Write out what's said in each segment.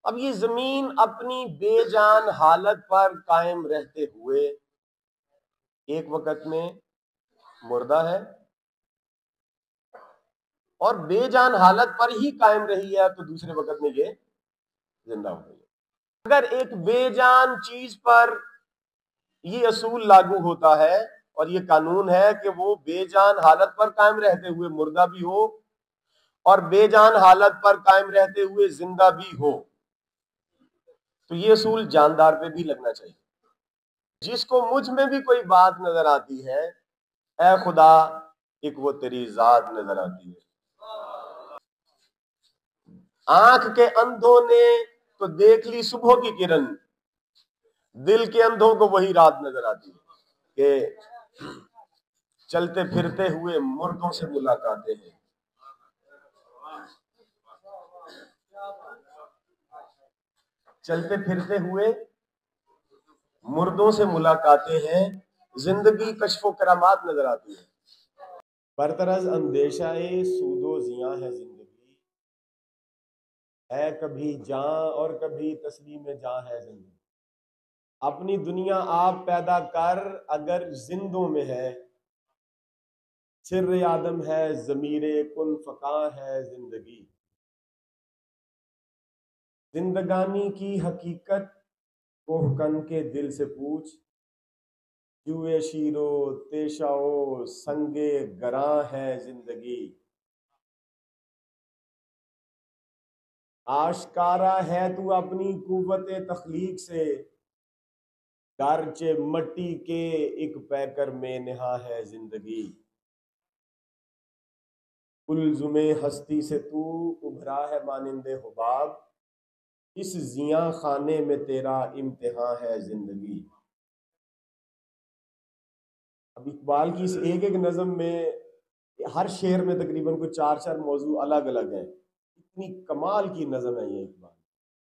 اب یہ زمین اپنی بے جان حالت پر قائم رہتے ہوئے ایک وقت میں مردہ ہے، اور بے جان حالت پر ہی قائم رہی ہے تو دوسرے وقت میں یہ زندہ ہو گئی ہے۔ اگر ایک بے جان چیز پر یہ اصول لاگو ہوتا ہے اور یہ قانون ہے کہ وہ بے جان حالت پر قائم رہتے ہوئے مردہ بھی ہو اور بے جان حالت پر قائم رہتے ہوئے زندہ بھی ہو، تو یہ اصول جاندار پہ بھی لگنا چاہیے۔ جس کو مجھ میں بھی کوئی بات نظر آتی ہے، اے خدا ایک وہ تیری ذات نظر آتی ہے۔ آنکھ کے اندھوں نے تو دیکھ لی صبح کی کرن، دل کے اندھوں کو وہی رات نظر آتی ہے کہ چلتے پھرتے ہوئے مردوں سے ملاقاتیں ہیں۔ چلتے پھرتے ہوئے مردوں سے ملاقاتیں ہیں، زندگی کشف و کرامات نظر آتی ہے۔ برطرز اندیشہ سود و زیاں ہے زندگی، ہے کبھی جاں اور کبھی تسلیم جاں ہے زندگی۔ اپنی دنیا آپ پیدا کر اگر زندوں میں ہے، سر آدم ہے ضمیر کن فکاں ہے زندگی۔ زندگانی کی حقیقت کوہکن کے دل سے پوچھ، جوئے شیرو تیشاؤ سنگے گراں ہے زندگی۔ آشکارا ہے تو اپنی قوت تخلیق سے، گرچہ مٹی کے ایک پیکر میں نہا ہے زندگی۔ کلزم ہستی سے تو ابھرا ہے مانند حباب، اس زیاں خانے میں تیرا امتحان ہے زندگی۔ اب اقبال کی اس ایک ایک نظم میں ہر شعر میں تقریباً کوئی چار چار موضوع الگ الگ ہیں۔ اتنی کمال کی نظم ہے یہ اقبال۔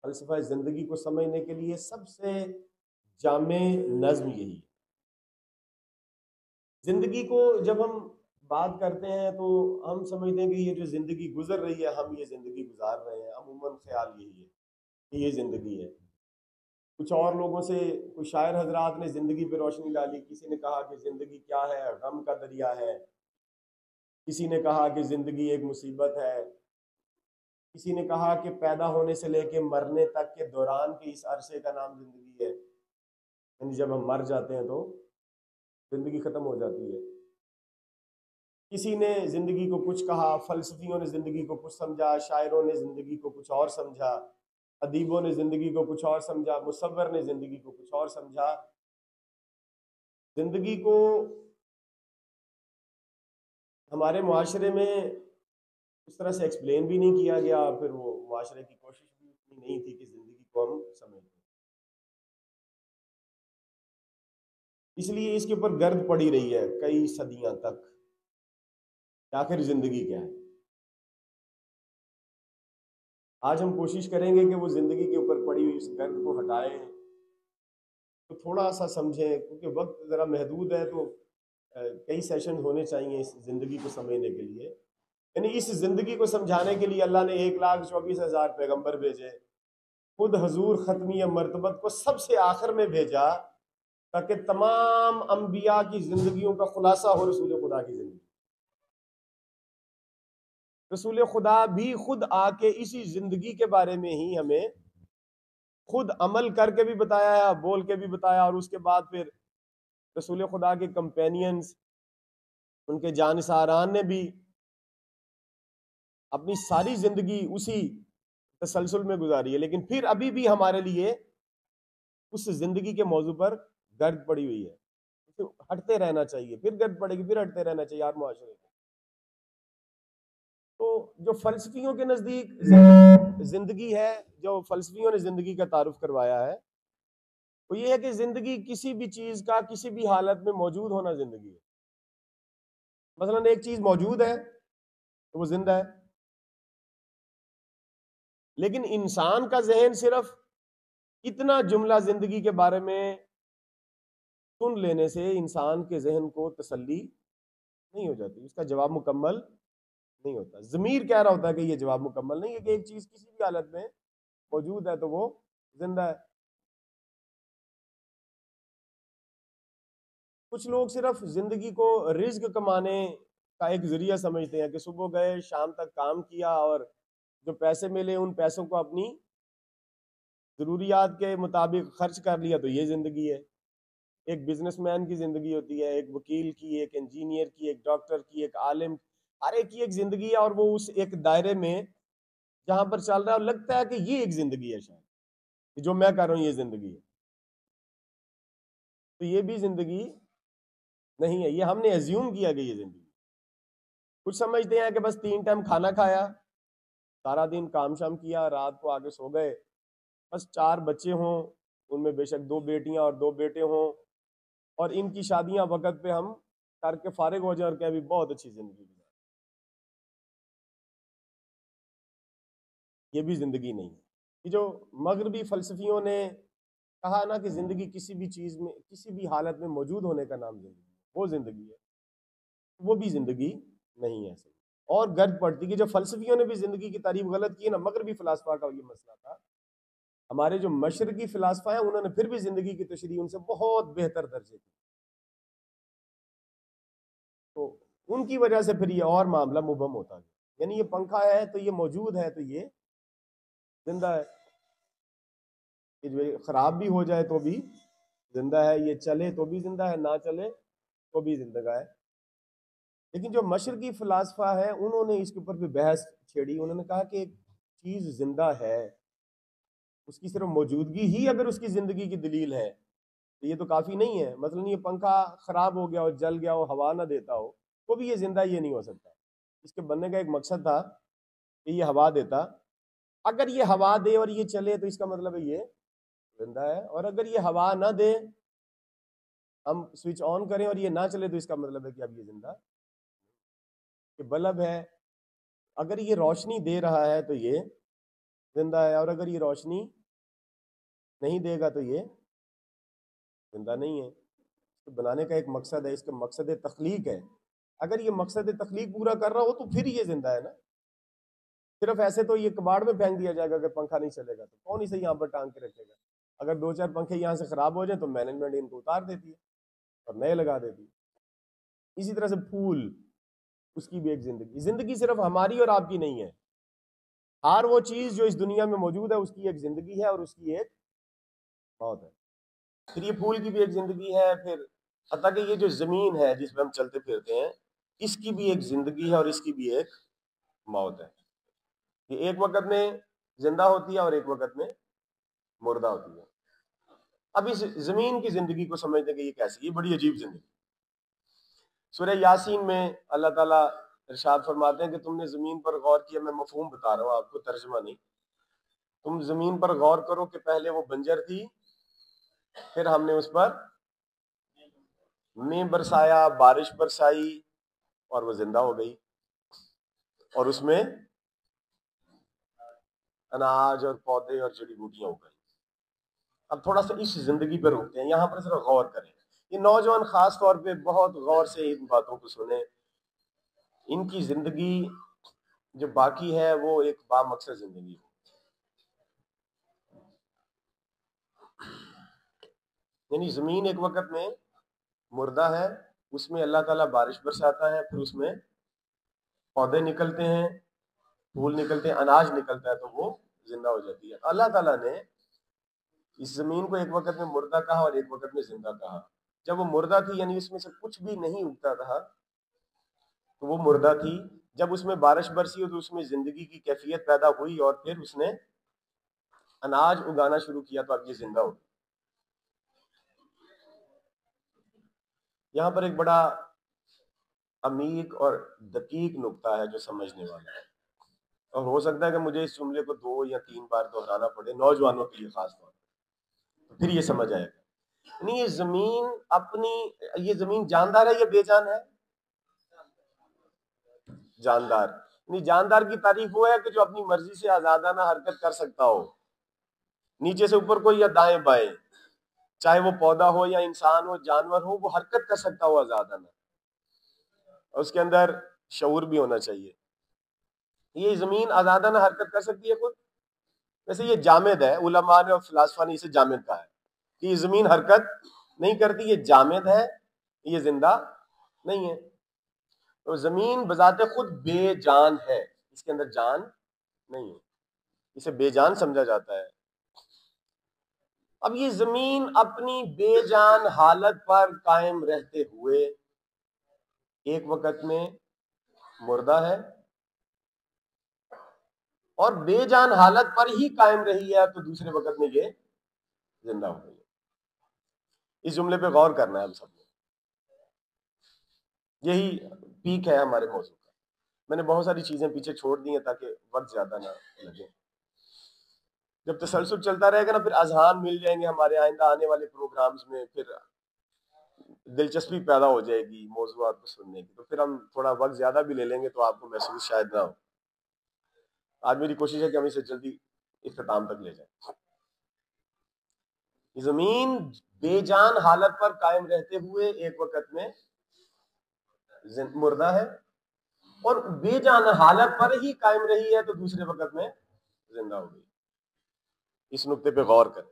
فلسفہ زندگی کو سمجھنے کے لیے سب سے جامع نظم یہی ہے۔ زندگی کو جب ہم بات کرتے ہیں تو ہم سمجھتے ہیں کہ یہ جو زندگی گزر رہی ہے، ہم یہ زندگی گزار رہے ہیں، عموماً خیال یہی ہے کہ یہ زندگی ہے۔ کچھ اور لوگوں سے، کچھ شاعر حضرات نے زندگی پہ روشنی ڈالی۔ کسی نے کہا کہ زندگی کیا ہے، غم کا دریا ہے۔ کسی نے کہا کہ زندگی ایک مصیبت ہے۔ کسی نے کہا کہ پیدا ہونے سے لے کے مرنے تک کے دوران کے اس عرصے کا نام زندگی ہے، یعنی جب ہم مر جاتے ہیں تو زندگی ختم ہو جاتی ہے۔ کسی نے زندگی کو کچھ کہا، فلسفیوں نے زندگی کو کچھ سمجھا، شاعروں نے زندگی کو کچھ اور سمجھا، ادیبوں نے زندگی کو کچھ اور سمجھا، مصور نے زندگی کو کچھ اور سمجھا۔ زندگی کو ہمارے معاشرے میں اس طرح سے ایکسپلین بھی نہیں کیا گیا، پھر وہ معاشرے کی کوشش بھی اتنی نہیں تھی کہ زندگی کو ہم سمجھیں۔ اس لیے اس کے اوپر گرد پڑی رہی ہے کئی صدیاں تک کہ آخر زندگی کیا ہے۔ آج ہم کوشش کریں گے کہ وہ زندگی کے اوپر پڑی ہوئی اس گرد کو ہٹائیں، تو تھوڑا سا سمجھیں، کیونکہ وقت ذرا محدود ہے، تو کئی سیشن ہونے چاہیے اس زندگی کو سمجھنے کے لیے۔ یعنی اس زندگی کو سمجھانے کے لیے اللہ نے 1,24,000 پیغمبر بھیجے، خود حضور ختمی مرتبت کو سب سے آخر میں بھیجا تاکہ تمام انبیاء کی زندگیوں کا خلاصہ ہو رسول خدا کی زندگی۔ رسول خدا بھی خود آ کے اسی زندگی کے بارے میں ہی ہمیں خود عمل کر کے بھی بتایا، بول کے بھی بتایا، اور اس کے بعد پھر رسول خدا کے کمپینینز، ان کے جانثاران نے بھی اپنی ساری زندگی اسی تسلسل میں گزاری ہے، لیکن پھر ابھی بھی ہمارے لیے اس زندگی کے موضوع پر گرد پڑی ہوئی ہے۔ ہٹتے رہنا چاہیے، پھر گرد پڑے گی، پھر ہٹتے رہنا چاہیے ہر معاشرے کو۔ تو جو فلسفیوں کے نزدیک زندگی ہے، جو فلسفیوں نے زندگی کا تعارف کروایا ہے، وہ یہ ہے کہ زندگی کسی بھی چیز کا کسی بھی حالت میں موجود ہونا زندگی ہے۔ مثلا ایک چیز موجود ہے تو وہ زندہ ہے، لیکن انسان کا ذہن صرف اتنا جملہ زندگی کے بارے میں سن لینے سے انسان کے ذہن کو تسلی نہیں ہو جاتی، اس کا جواب مکمل نہیں ہوتا۔ ضمیر کہہ رہا ہوتا ہے کہ یہ جواب مکمل نہیں ہے، کہ ایک چیز کسی بھی حالت میں موجود ہے تو وہ زندہ ہے۔ کچھ لوگ صرف زندگی کو رزق کمانے کا ایک ذریعہ سمجھتے ہیں کہ صبح گئے شام تک کام کیا اور جو پیسے ملے ان پیسوں کو اپنی ضروریات کے مطابق خرچ کر لیا تو یہ زندگی ہے۔ ایک بزنس مین کی زندگی ہوتی ہے، ایک وکیل کی، ایک انجینئر کی، ایک ڈاکٹر کی، ایک عالم، ہر ایک کی ایک زندگی ہے، اور وہ اس ایک دائرے میں جہاں پر چل رہا ہے اور لگتا ہے کہ یہ ایک زندگی ہے، شاید جو میں کر رہا ہوں یہ زندگی ہے، تو یہ بھی زندگی نہیں ہے، یہ ہم نے ایزیوم کیا کہ یہ زندگی۔ کچھ سمجھتے ہیں کہ بس 3 ٹائم کھانا کھایا، سارا دن کام شام کیا، رات کو آگے سو گئے، بس 4 بچے ہوں، ان میں بے شک 2 بیٹیاں اور 2 بیٹے ہوں، اور ان کی شادیاں وقت پہ ہم کر کے فارغ ہو جائیں اور کہ بھی بہت اچھی زندگی گزاری۔ یہ بھی زندگی نہیں ہے۔ یہ جو مغربی فلسفیوں نے کہا نا کہ زندگی کسی بھی چیز میں کسی بھی حالت میں موجود ہونے کا نام زندگی ہے، وہ زندگی ہے، وہ بھی زندگی نہیں ہے صحیح۔ اور گرد پڑتی کہ جو فلسفیوں نے بھی زندگی کی تعریف غلط کی ہے نا، مغربی فلاسفہ کا یہ مسئلہ تھا۔ ہمارے جو مشرقی فلاسفہ ہیں انہوں نے پھر بھی زندگی کی تشریح ان سے بہت بہتر درجے کی، تو ان کی وجہ سے پھر یہ اور معاملہ مبہم ہوتا گیا۔ یعنی یہ پنکھا ہے تو یہ موجود ہے تو یہ زندہ ہے، کہ جو خراب بھی ہو جائے تو بھی زندہ ہے، یہ چلے تو بھی زندہ ہے، نہ چلے تو بھی زندگی ہے۔ لیکن جو مشرقی فلاسفہ ہے انہوں نے اس کے اوپر بھی بحث چھیڑی، انہوں نے کہا کہ ایک چیز زندہ ہے، اس کی صرف موجودگی ہی اگر اس کی زندگی کی دلیل ہے تو یہ تو کافی نہیں ہے۔ مثلا یہ پنکھا خراب ہو گیا ہو، جل گیا ہو، ہوا نہ دیتا ہو تو بھی یہ زندہ یہ نہیں ہو سکتا۔ اس کے بننے کا ایک مقصد تھا کہ یہ ہوا دیتا، اگر یہ ہوا دے اور یہ چلے تو اس کا مطلب ہے یہ زندہ ہے، اور اگر یہ ہوا نہ دے، ہم سوئچ آن کریں اور یہ نہ چلے تو اس کا مطلب ہے کہ اب یہ زندہ، کہ بلب ہے اگر یہ روشنی دے رہا ہے تو یہ زندہ ہے، اور اگر یہ روشنی نہیں دے گا تو یہ زندہ نہیں ہے۔ اس کو بنانے کا ایک مقصد ہے، اس کا مقصد تخلیق ہے، اگر یہ مقصد تخلیق پورا کر رہا ہو تو پھر یہ زندہ ہے نا۔ صرف ایسے تو یہ کباڑ میں پھینک دیا جائے گا کہ پنکھا نہیں چلے گا تو کون اسے یہاں پر ٹانگ کے رکھے گا؟ اگر 2-4 پنکھے یہاں سے خراب ہو جائیں تو مینجمنٹ ان کو اتار دیتی ہے اور نئے لگا دیتی ہے۔ اسی طرح سے پھول، اس کی بھی ایک زندگی، زندگی صرف ہماری اور آپ کی نہیں ہے، ہر وہ چیز جو اس دنیا میں موجود ہے اس کی ایک زندگی ہے اور اس کی ایک موت ہے۔ پھر یہ پھول کی بھی ایک زندگی ہے، پھر حتیٰ کہ یہ جو زمین ہے جس پہ ہم چلتے پھرتے ہیں اس کی بھی ایک زندگی ہے اور اس کی بھی ایک موت ہے۔ یہ ایک وقت میں زندہ ہوتی ہے اور ایک وقت میں مردہ ہوتی ہے۔ اب اس زمین کی زندگی کو سمجھتے کہ یہ کیسی، یہ بڑی عجیب زندگی۔ سورہ یاسین میں اللہ تعالیٰ ارشاد فرماتے ہیں کہ تم نے زمین پر غور کیا، میں مفہوم بتا رہا ہوں آپ کو، ترجمہ نہیں۔ تم زمین پر غور کرو کہ پہلے وہ بنجر تھی، پھر ہم نے اس پر میں برسایا، بارش برسائی اور وہ زندہ ہو گئی، اور اس میں اناج اور پودے اور جڑی بوٹیاں ہو گئی۔ اب تھوڑا سا اس زندگی پہ روکتے ہیں، یہاں پر صرف غور کریں۔ یہ نوجوان خاص طور پہ بہت غور سے ان باتوں کو سنیں، ان کی زندگی جو باقی ہے وہ ایک با مقصد زندگی ہے۔ یعنی زمین ایک وقت میں مردہ ہے، اس میں اللہ تعالیٰ بارش برساتا ہے، پھر اس میں پودے نکلتے ہیں، پھول نکلتے ہیں، اناج نکلتا ہے تو وہ زندہ ہو جاتی ہے۔ اللہ تعالیٰ نے اس زمین کو ایک وقت میں مردہ کہا اور ایک وقت میں زندہ کہا۔ جب وہ مردہ تھی یعنی اس میں سے کچھ بھی نہیں اگتا تھا تو وہ مردہ تھی، جب اس میں بارش برسی ہو تو اس میں زندگی کی کیفیت پیدا ہوئی اور پھر اس نے اناج اگانا شروع کیا تو اب یہ زندہ ہو۔ یہاں پر ایک بڑا عمیق اور دقیق نقطہ ہے جو سمجھنے والا ہے، اور ہو سکتا ہے کہ مجھے اس جملے کو 2 یا 3 بار دہرانا پڑے، نوجوانوں کے لیے خاص طور پر، پھر یہ سمجھ آئے گا۔ یعنی یہ زمین جاندار ہے یا بے جان ہے؟ جاندار۔ یعنی جاندار کی تعریف وہ ہے کہ جو اپنی مرضی سے آزادانہ حرکت کر سکتا ہو، نیچے سے اوپر کو یا دائیں بائیں، چاہے وہ پودا ہو یا انسان ہو، جانور ہو، وہ حرکت کر سکتا ہو آزادانہ، اور اس کے اندر شعور بھی ہونا چاہیے۔ یہ زمین آزادانہ حرکت کر سکتی ہے خود؟ ویسے یہ جامد ہے، علماء نے اور فلاسفہ نے اسے جامد کہا ہے کہ یہ زمین حرکت نہیں کرتی، یہ جامد ہے، یہ زندہ نہیں ہے۔ تو زمین بذات خود بے جان ہے، اس کے اندر جان نہیں ہے، اسے بے جان سمجھا جاتا ہے۔ اب یہ زمین اپنی بے جان حالت پر قائم رہتے ہوئے ایک وقت میں مردہ ہے، اور بے جان حالت پر ہی قائم رہی ہے تو دوسرے وقت میں یہ زندہ ہو گئی ہے۔ اس جملے پہ غور کرنا ہے ہم سب نے، یہی پیک ہے ہمارے موضوع کا۔ میں نے بہت ساری چیزیں پیچھے چھوڑ دی ہیں تاکہ وقت زیادہ نہ لگے۔ جب تسلسل چلتا رہے گا نا، پھر اذہان مل جائیں گے ہمارے آئندہ آنے والے پروگرامز میں، پھر دلچسپی پیدا ہو جائے گی موضوعات کو سننے کی، تو پھر ہم تھوڑا وقت زیادہ بھی لے لیں گے تو آپ کو محسوس شاید نہ ہو۔ آج میری کوشش ہے کہ ہم اسے جلدی اختتام تک لے جائیں۔ زمین بے جان حالت پر قائم رہتے ہوئے ایک وقت میں مردہ ہے، اور بے جان حالت پر ہی قائم رہی ہے تو دوسرے وقت میں زندہ ہو گئی۔ اس نقطے پہ غور کریں۔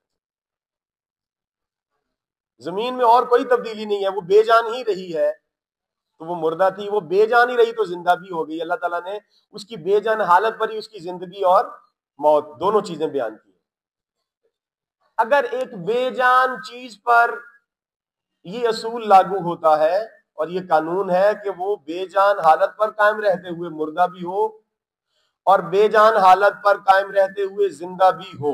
زمین میں اور کوئی تبدیلی نہیں ہے، وہ بے جان ہی رہی ہے تو وہ مردہ تھی، وہ بے جان ہی رہی تو زندہ بھی ہو گئی۔ اللہ تعالیٰ نے اس کی بے جان حالت پر ہی اس کی زندگی اور موت دونوں چیزیں بیان کی۔ اگر ایک بے جان چیز پر یہ اصول لاگو ہوتا ہے اور یہ قانون ہے کہ وہ بے جان حالت پر قائم رہتے ہوئے مردہ بھی ہو اور بے جان حالت پر قائم رہتے ہوئے زندہ بھی ہو،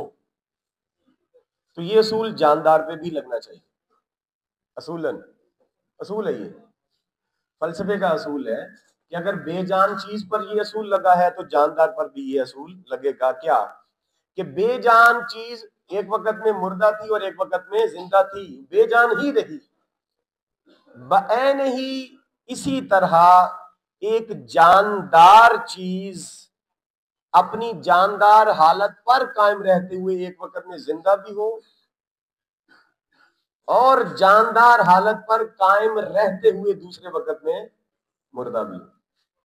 تو یہ اصول جاندار پہ بھی لگنا چاہیے۔ اصول ہے، یہ فلسفے کا اصول ہے کہ اگر بے جان چیز پر یہ اصول لگا ہے تو جاندار پر بھی یہ اصول لگے گا۔ کیا؟ کہ بے جان چیز ایک وقت میں مردہ تھی اور ایک وقت میں زندہ تھی، بے جان ہی رہی۔ بعین ہی اسی طرح ایک جاندار چیز اپنی جاندار حالت پر قائم رہتے ہوئے ایک وقت میں زندہ بھی ہو اور جاندار حالت پر قائم رہتے ہوئے دوسرے وقت میں مردہ بھی ہو۔